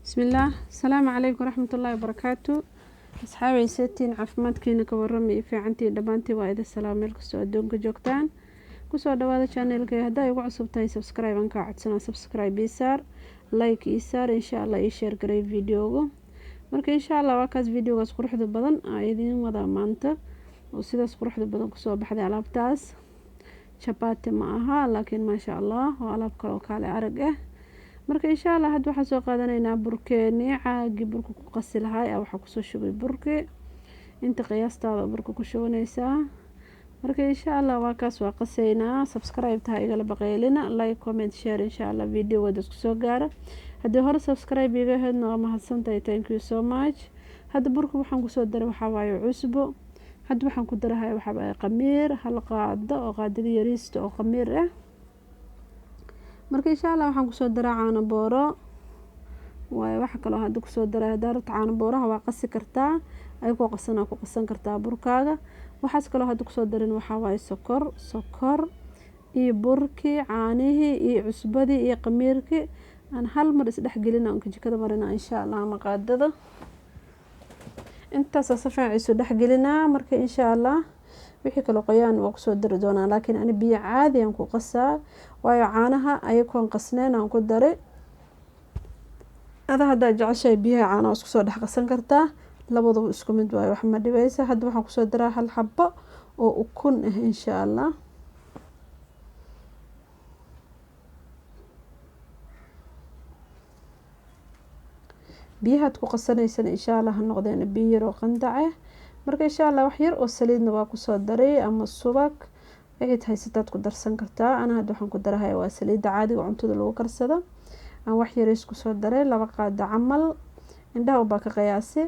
بسم الله السلام عليكم ورحمة الله وبركاته. أصحابي سيتين عفمات كينا كورمي في عنتي دبانتي وايد السلام عليكم سؤالكم جوكتان كسو دوادا channel كي هدا يوقع سبتاي سبسكرايب انكا عدسنا سبسكرايب يسار لايك يسار إن شاء الله يشير قري فيديوغو marka insha Allah waa kaas videogaas quruxda badan ayadin wada maanta oo sidaas quruxda badan ku soo baxday alaabtaas chapati ma aha laakiin ma sha Allah waa alaab kale arag ah marka insha Allah hadda waxaan soo qaadanaynaa burkeeni caagi burka ku qasi lahaay waxa ku soo shubay burke inta qiyaastada burka ku shubanaysaa marka insha Allah waa kaas waa qasaynaa subscribe tahay igala baqaylina like comment share insha Allah videoga isku soo gaara hadii hore subscribe iga heedna waa mahadsantahay thank you so much hadda burka waxaan ku soo daray waxa waaye cusbo hadda waxaan ku darahay waxa waaye qamiir hal qaado oo qaadada yariista oo qamiir ah marka insha Allah waxaan ku soo daraa caano booro way waxa kale oo hadda ku soo daraa daarad caano booraha waa qasi kartaa ay ku qasan kartaa burkaaga waxaas kale oo hadda ku soo darin waxa waaye sokor iyo burki caanihi iyo cusbadii iyo qamiirki aan hal mar is dhex gelina oo jikada marina insha Allah ma qaadada inta safaan isu dhex gelina marka insha Allah wixii kale qoyaan waa ku soo dari doonaa laakiin ani biyo caadi aan ku qasaa waayo caanaha ayagoon qasneen aan ku daray hada jeceshay biyaha caanaha isku soo dhex qasan kartaa labadaba isku mid waayo wax ma dhibaysa hadda waxaan ku soo daraa hal xabbo oo ukun ah insha Allah biyaha ku qasanaysan insha Allah noqdeen biyo yar oo qandac marka insha Allah wax yar oo saliidna waa ku soo daray ama subag wixii haysataad ku darsan kartaa ana hadda waxaan ku darahay waa saliida caadiga cuntada lagu karsado aan wax yar isku soo daray laba qaado camal indhaha u baa ka qiyaasi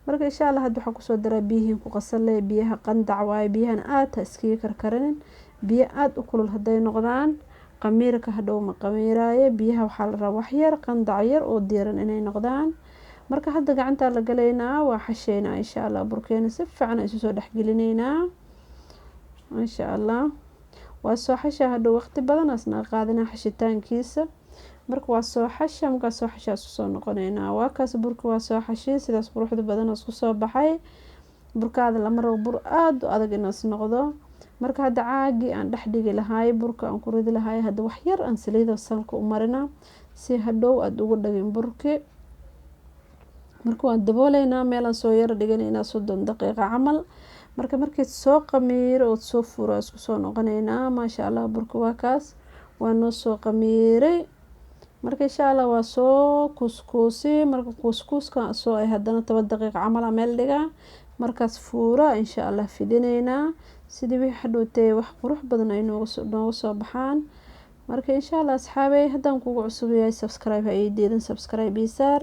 marka insha Allah hadda waxaan ku soo daray biyihiin ku qasalay biyaha qandac waay biyahan aad iskiga karkarin biyo aad u kulul haday noqdaan qamiirka hadhow ma qamiiraaye biyaha waxa la rabaa wax yar qandac yar oo diiran inay noqdaan marka hadda gacanta la galeynaa waa xasheynaa insha Allah burkeena si fiican isu soo dhaxgelineynaa insha Allah waa soo xasha hadda waqti badan asna qaadina xashitaankiisa marka waa soo xasha marka soo xasha soo noqoneynaa waa kaas burka waa soo xashay sidaas quruxda badan isku soo baxay burkaada lama rabo bur aad u adag inuu noqdo marka hadda caagi aan dhex dhigi lahaay burka aan ku ridi lahaay hadda wax yar aan saliid salka u marina si hadhow aad ugu dhagin burka marka waan dabooleynaa meel aan soo yar dhiganayna 30 daqiiqo camal markii soo qamiir oo soo furo isku soo noqoneynaa ma sha Allah burka waa kaas waa noo soo qamiiray marka insha Allah waa soo kuskuusi marka kuskuuska soo ay hadana 10 daqiiqo camal meel dhiga markaas fuura insha Allah fidineynaa sidii wixii hadhootay wax qurux badan ay nooga soo baxaan marka insha Allah asxaabay hadaan kugu cusub yahay subscribe ay diidan subscribe isaar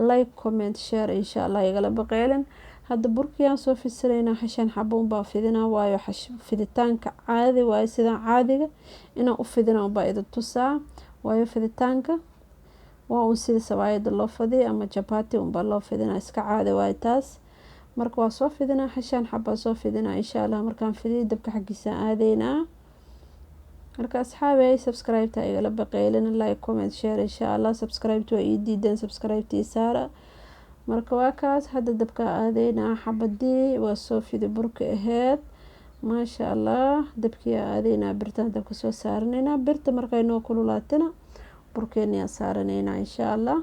like comment share insha Allah igala baqeelan hadda burkiyaan soo fidsanaynaa xashan xaboon baa fidinaa waayo fiditaanka caadi waayo sida caadiga inaan u fidinaa baa ida tusaa waayo fiditaanka waa uu sida sawaayada loo fidiyo ama chapati baa loo fidinaa iska caadi waayo taas marka waa soo fidinaa xashan xabba soo fidinaa insha Allah markaan fidiyo dabka xaqiisa aadeynaa marka asxaabay subscribe ta igala baqeelina like comment share insha Allah subscribe to ii diidan subscribe tii saara marka waa kaas hadda dabka aadeynaa xabadii waa soo fidi burka aheed ma sha Allah dabkii aadeynaa birtaan dabka soo saarnayna birta markay noo kululaatana burkeena saaranayna insha Allah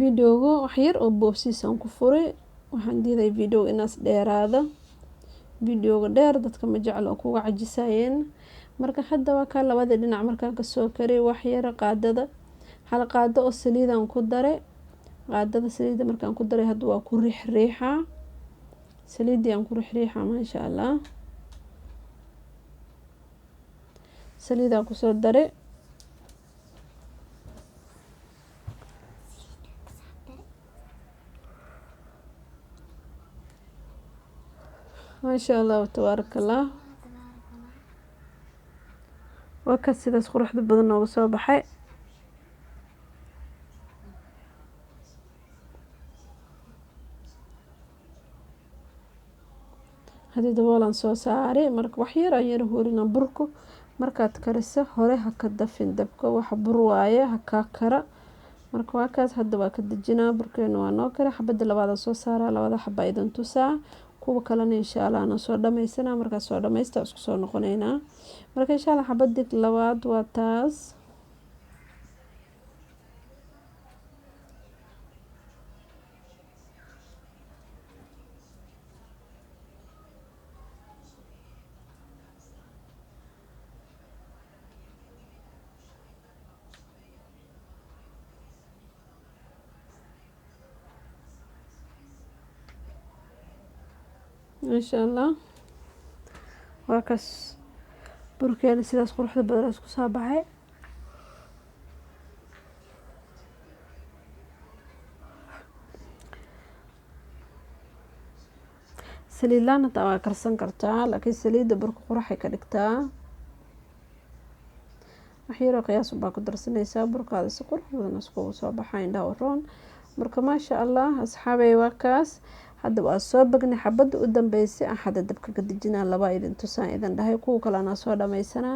videoga wax yar oo boobsiisan ku furay waxaan diiday video inaas dheeraada videoga dheer dadka ma jeclo kuga cajisayeen marka hadda waa ka labada dhinac markaan ka soo karay wax yar qaadada hal qaado oo saliid aan ku daray qaadada saliid markaan ku daray hadda waa ku riixriixa saliidii aan ku riixriixa ma sha Allah saliid aan ku soo daray ما شاء الله وتبارك الله وكسيداس quruxda badan oo soo baxay hadda daboolan soo saari marka wax yar aan yar huurina burku markaad kariso hore ha ka dafin dabka wax bur waaye ha ka kara marka waa kaas hadda waa ka dejinaa burkeena waa noo kara xabada labaad soo saaraa labada xaba idan tusaa kuwa kalena insha Allah aan soo dhameysana marka soo dhameysta isku soo noqoneynaa marka insha Allah xabada labaad waa taas إن شاء الله وكاس بركان sidaas quruxda badan isku soo baxay saliid laana taa karsan kartaa laakiin saliida burka quraxay ka dhigtaa waxyaro qiyaas baa ku darsanaysaa burkaada si qurux badan isku soo baxay indhaha roon marka ma sha Allah asxaabay waa kaas hadda waa soo bagnay xabada u dambeysay aan xada dabka ka dejinaa laba idin tusaan idan dhahay kuwa kale aan soo dhameysana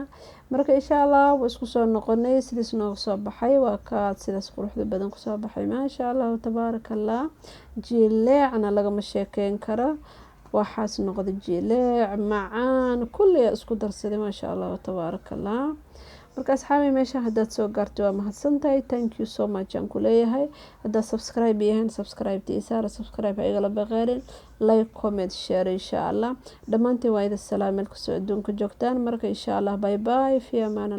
marka insha Allah waa isku soo noqonay sidaas noo soo baxay waa ka sidaas quruxda badan ku soo baxay ma sha Allah tabarakallah jileecna laga ma sheekeen kara waxaas noqday jileec macaan kulli isku darsaday ma sha Allah tabarakallah marka asxaabay meesha haddaad soo gaarto waa mahadsantahay thank you so much aan ku leeyahay haddaad subscribe yahaan subscribe tiisaara subscribe igala baqaarin like comment share insha Allah dhamaantiin waa idin salaam meel kastoo adduunka joogtaan marka insha Allah bye bye fi amaan